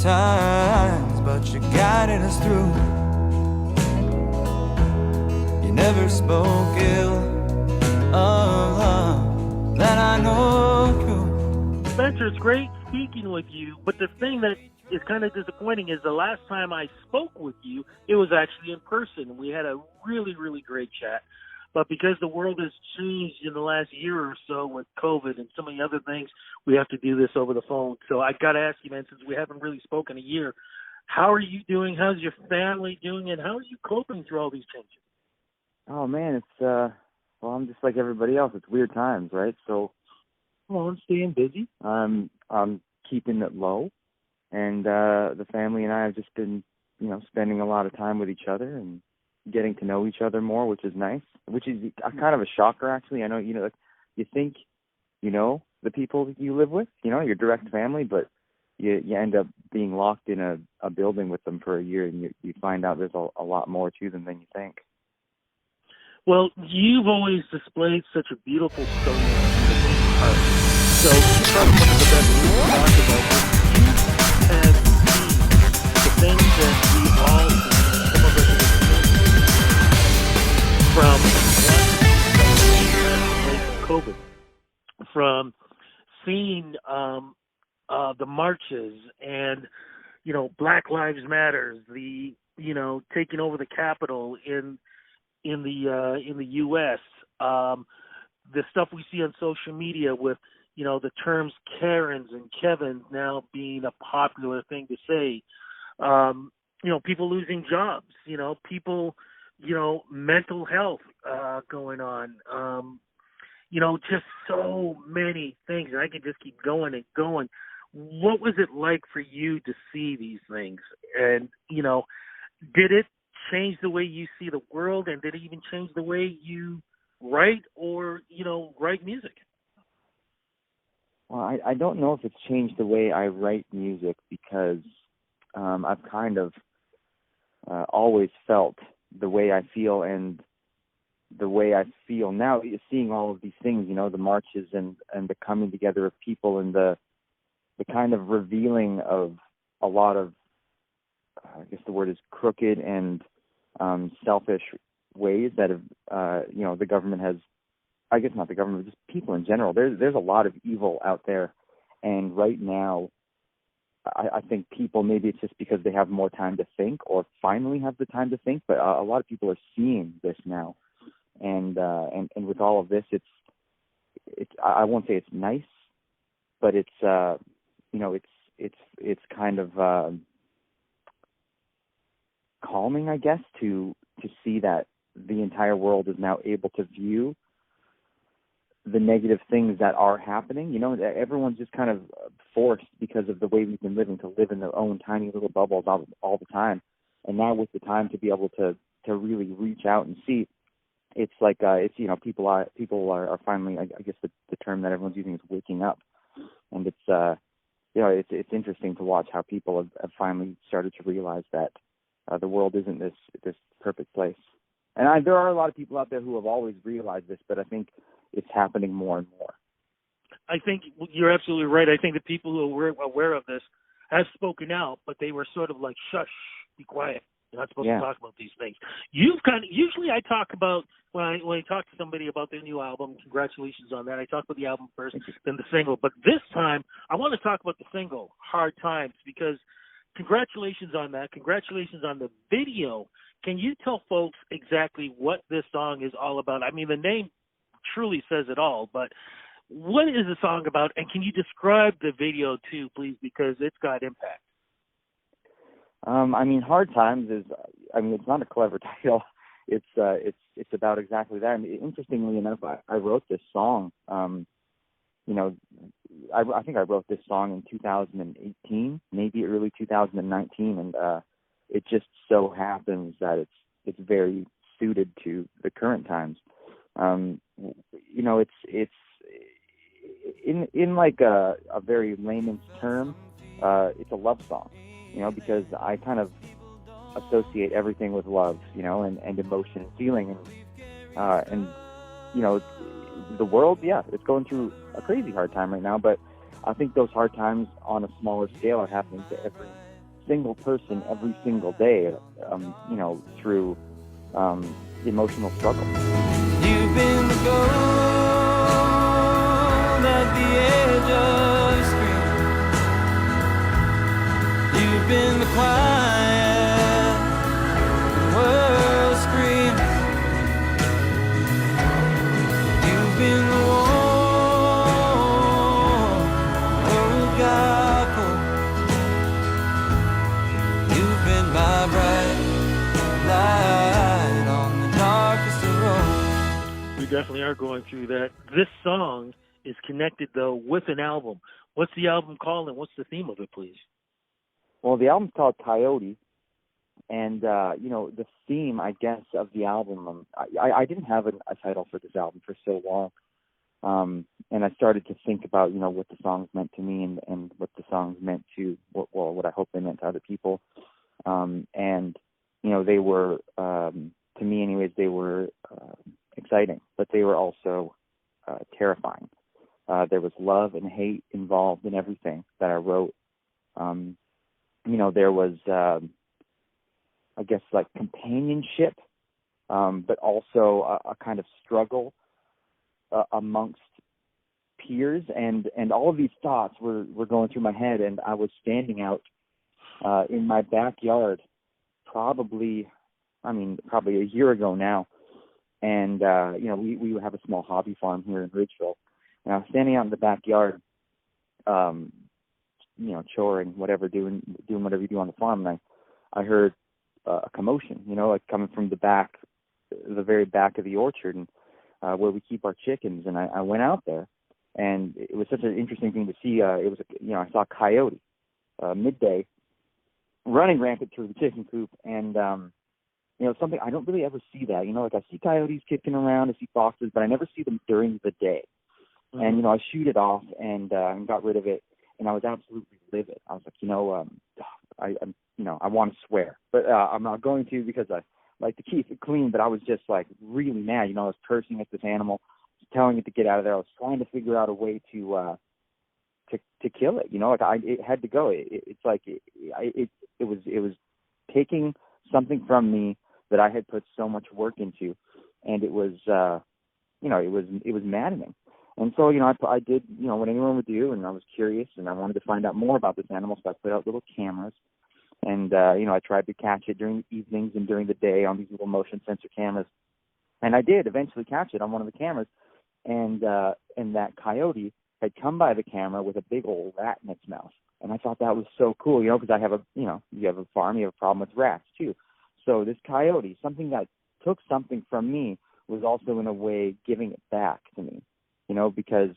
times, but you guided us through. You never spoke ill of love that I know true. Spencer, it's great speaking with you, but the thing that is kind of disappointing is the last time I spoke with you, it was actually in person. We had a really, really great chat. But because the world has changed in the last year or so with COVID and so many other things, we have to do this over the phone. So I got to ask you, man, since we haven't really spoken a year, how are you doing? How's your family doing? And how are you coping through all these changes? Oh, man, it's, well, I'm just like everybody else. It's weird times, right? So, well, I'm staying busy. I'm keeping it low. And the family and I have just been, spending a lot of time with each other and getting to know each other more, which is nice, which is kind of a shocker, actually. I know, like, you think, the people you live with, your direct family, but you end up being locked in a building with them for a year, and you find out there's a lot more to them than you think. Well, you've always displayed such a beautiful story of art. So you probably one of the best we can talk about. You have seen the things that we all see, some of us have from COVID, from seeing the marches and Black Lives Matters, the taking over the Capitol in the U.S., the stuff we see on social media with the terms Karens and Kevins now being a popular thing to say, people losing jobs, people, mental health going on, just so many things. And I could just keep going and going. What was it like for you to see these things? And, did it change the way you see the world? And did it even change the way you write or, write music? Well, I don't know if it's changed the way I write music because I've kind of always felt the way I feel, and the way I feel now, seeing all of these things, the marches and the coming together of people and the kind of revealing of a lot of, I guess the word is crooked and selfish ways that have, the government has, I guess not the government, just people in general. There's a lot of evil out there. And right now, I think people, maybe it's just because they have more time to think or finally have the time to think, but a lot of people are seeing this now. And with all of this, it's I won't say it's nice, but it's, it's kind of calming, I guess, to see that the entire world is now able to view the negative things that are happening. Everyone's just kind of forced, because of the way we've been living, to live in their own tiny little bubbles all the time. And now with the time to be able to really reach out and see, it's like people are finally, I guess the term that everyone's using is waking up. And it's it's interesting to watch how people have finally started to realize that the world isn't this perfect place. And there are a lot of people out there who have always realized this, but I think it's happening more and more. I think you're absolutely right. I think the people who are aware of this have spoken out, but they were sort of like, shush, be quiet. You're not supposed to talk about these things. Usually I talk about, when I talk to somebody about their new album, congratulations on that. I talk about the album first, then the single. But this time, I want to talk about the single, Hard Times, because congratulations on that. Congratulations on the video. Can you tell folks exactly what this song is all about? I mean, the name truly says it all, but what is the song about? And can you describe the video too, please, because it's got impact. Hard Times is, it's not a clever title. It's about exactly that. Interestingly enough, I wrote this song, I think I wrote this song in 2018, maybe early 2019, and it just so happens that it's very suited to the current times. It's in like a very layman's term, it's a love song, because I kind of associate everything with love, and emotion and feeling, and the world, it's going through a crazy hard time right now, but I think those hard times on a smaller scale are happening to single person every single day, through emotional struggle. You've been the gold at the edge of the screen. You've been the quiet world scream. You've been the warm world got cold. You've been my bright light on the darkest of roads. We definitely are going through that. This song is connected, though, with an album. What's the album called, and what's the theme of it, please? Well, the album's called Coyote, and the theme, I guess, of the album. I didn't have a title for this album for so long, and I started to think about what the songs meant to me and what the songs meant to what I hope they meant to other people, and they were to me, anyways, they were exciting, but they were also terrifying. There was love and hate involved in everything that I wrote. There was, I guess, like companionship, but also a kind of struggle amongst peers, and all of these thoughts were going through my head, and I was standing out in my backyard, probably a year ago now, and we have a small hobby farm here in Ridgeville, and I was standing out in the backyard, choring, whatever, doing whatever you do on the farm, and I heard a commotion, like coming from the very back of the orchard, and where we keep our chickens, and I went out there, and it was such an interesting thing to see. I saw a coyote midday running rampant through the chicken coop, and something I don't really ever see that. Like I see coyotes kicking around, I see foxes, but I never see them during the day. Mm-hmm. And I shoot it off and got rid of it, and I was absolutely livid. I was like, I want to swear, but I'm not going to because I like to keep it clean. But I was just like really mad. I was cursing at this animal, telling it to get out of there. I was trying to figure out a way to kill it. It had to go. It was taking something from me that I had put so much work into, and it was maddening. And so, I did, what anyone would do, and I was curious, and I wanted to find out more about this animal, so I put out little cameras, and, I tried to catch it during the evenings and during the day on these little motion sensor cameras, and I did eventually catch it on one of the cameras, and that coyote had come by the camera with a big old rat in its mouth, and I thought that was so cool, because I have you have a farm, you have a problem with rats, too. So this coyote, something that took something from me, was also, in a way, giving it back to me. Because,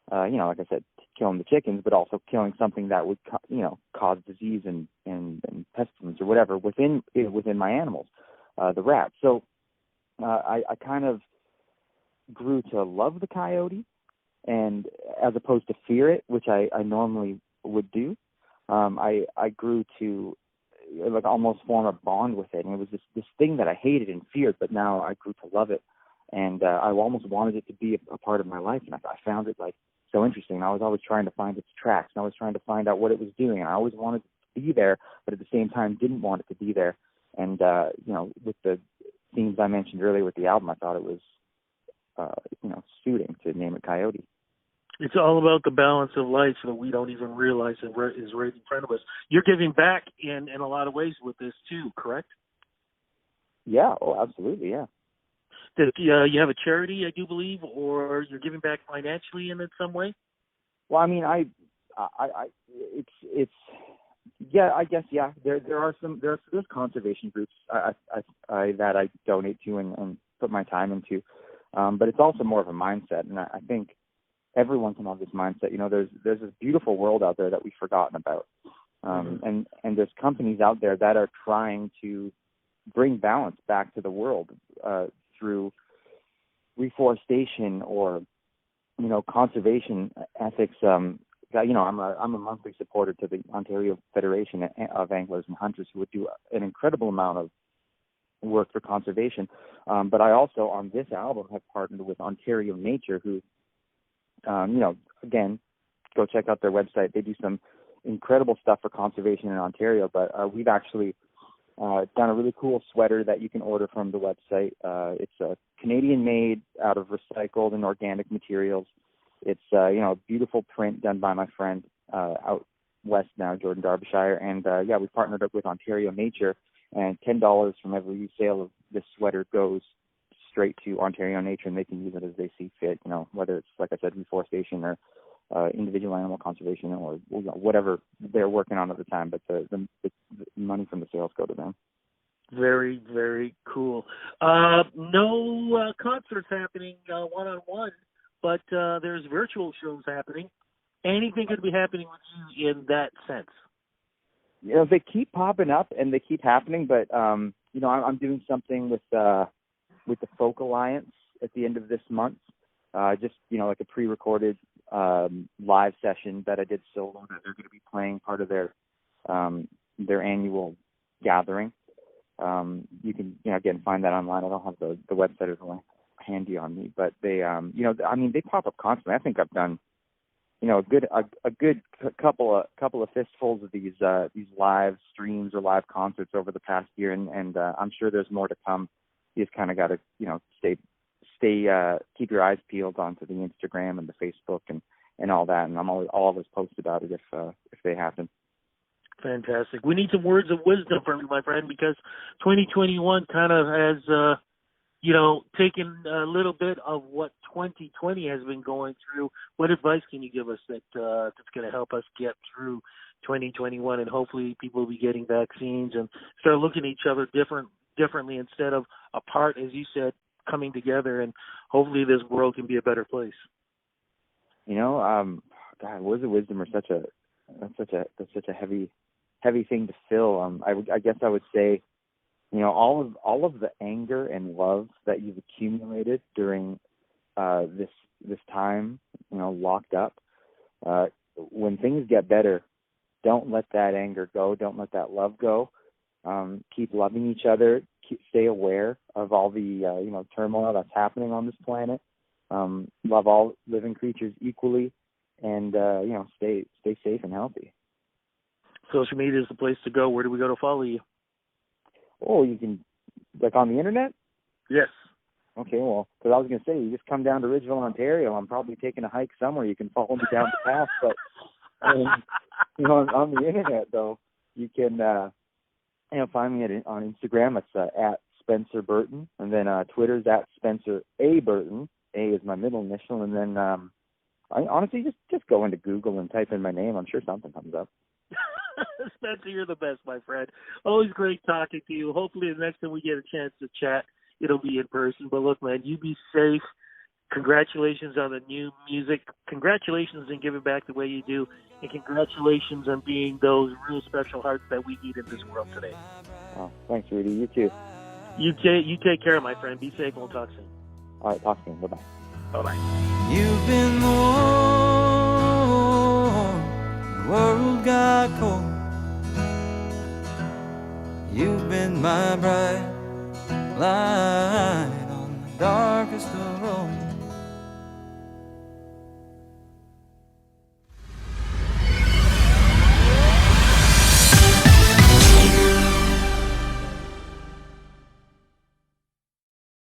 like I said, killing the chickens, but also killing something that would, cause disease and pestilence or whatever within my animals, the rats. So I kind of grew to love the coyote, and as opposed to fear it, which I normally would do, I grew to like almost form a bond with it, and it was this thing that I hated and feared, but now I grew to love it. And I almost wanted it to be a part of my life, and I found it like so interesting. I was always trying to find its tracks, and I was trying to find out what it was doing, and I always wanted it to be there, but at the same time didn't want it to be there. And with the themes I mentioned earlier with the album, I thought it was suiting to name it Coyote. It's all about the balance of life that we don't even realize is right in front of us. You're giving back in a lot of ways with this too, correct? Yeah. Oh, absolutely. Yeah. You have a charity, I do believe, or you're giving back financially in some way? Well, I mean, it's yeah, I guess, yeah. There's conservation groups that I donate to and put my time into, but it's also more of a mindset, and I think everyone can have this mindset. There's this beautiful world out there that we've forgotten about, and there's companies out there that are trying to bring balance back to the world through reforestation or conservation ethics. I'm a monthly supporter to the Ontario Federation of Anglers and Hunters, who would do an incredible amount of work for conservation. But I also, on this album, have partnered with Ontario Nature, who, again, go check out their website. They do some incredible stuff for conservation in Ontario, but we've actually done a really cool sweater that you can order from the website. It's Canadian-made, out of recycled and organic materials. It's a beautiful print done by my friend out west now, Jordan Derbyshire, and we partnered up with Ontario Nature, and $10 from every sale of this sweater goes straight to Ontario Nature, and they can use it as they see fit. Whether it's, like I said, reforestation or individual animal conservation or whatever they're working on at the time, but the money from the sales go to them. Very, very cool. No concerts happening one-on-one, but there's virtual shows happening. Anything could be happening with you in that sense? They keep popping up and they keep happening, but I'm doing something with the Folk Alliance at the end of this month. Just like a pre-recorded live session that I did solo that they're going to be playing part of their annual gathering. You can again find that online. I don't have the website or the link handy on me, but they they pop up constantly. I think I've done a good couple of fistfuls of these live streams or live concerts over the past year, and I'm sure there's more to come. You just kind of got to stay keep your eyes peeled onto the Instagram and the Facebook and all that, and I'm always post about it if they happen. Fantastic. We need some words of wisdom from you, my friend, because 2021 kind of has taken a little bit of what 2020 has been going through. What advice can you give us that's going to help us get through 2021, and hopefully people will be getting vaccines and start looking at each other differently instead of apart, as you said, coming together, and hopefully this world can be a better place. God, words of wisdom are such a heavy thing to fill. I guess I would say, all of the anger and love that you've accumulated during this time, locked up. When things get better, don't let that anger go. Don't let that love go. Keep loving each other. Stay aware of all the turmoil that's happening on this planet. Love all living creatures equally, and stay safe and healthy. Social media is the place to go. Where do we go to follow you? Oh, you can, on the internet? Yes. Okay, well, because I was going to say, you just come down to Ridgeville, Ontario. I'm probably taking a hike somewhere. You can follow me down the path. But, on the internet, though, you can, find me on Instagram. It's at Spencer Burton. And then Twitter's at Spencer A. Burton. A is my middle initial. And then, honestly, just go into Google and type in my name. I'm sure something comes up. Spencer, you're the best, my friend. Always great talking to you. Hopefully the next time we get a chance to chat, it'll be in person. But look, man, you be safe. Congratulations on the new music. Congratulations on giving back the way you do. And congratulations on being those real special hearts that we need in this world today. Oh, thanks, Rudy. You too. You take care, my friend. Be safe, and we'll talk soon. All right, talk soon. Bye-bye. Bye-bye. You've been warm, the world got cold. You've been my bright light.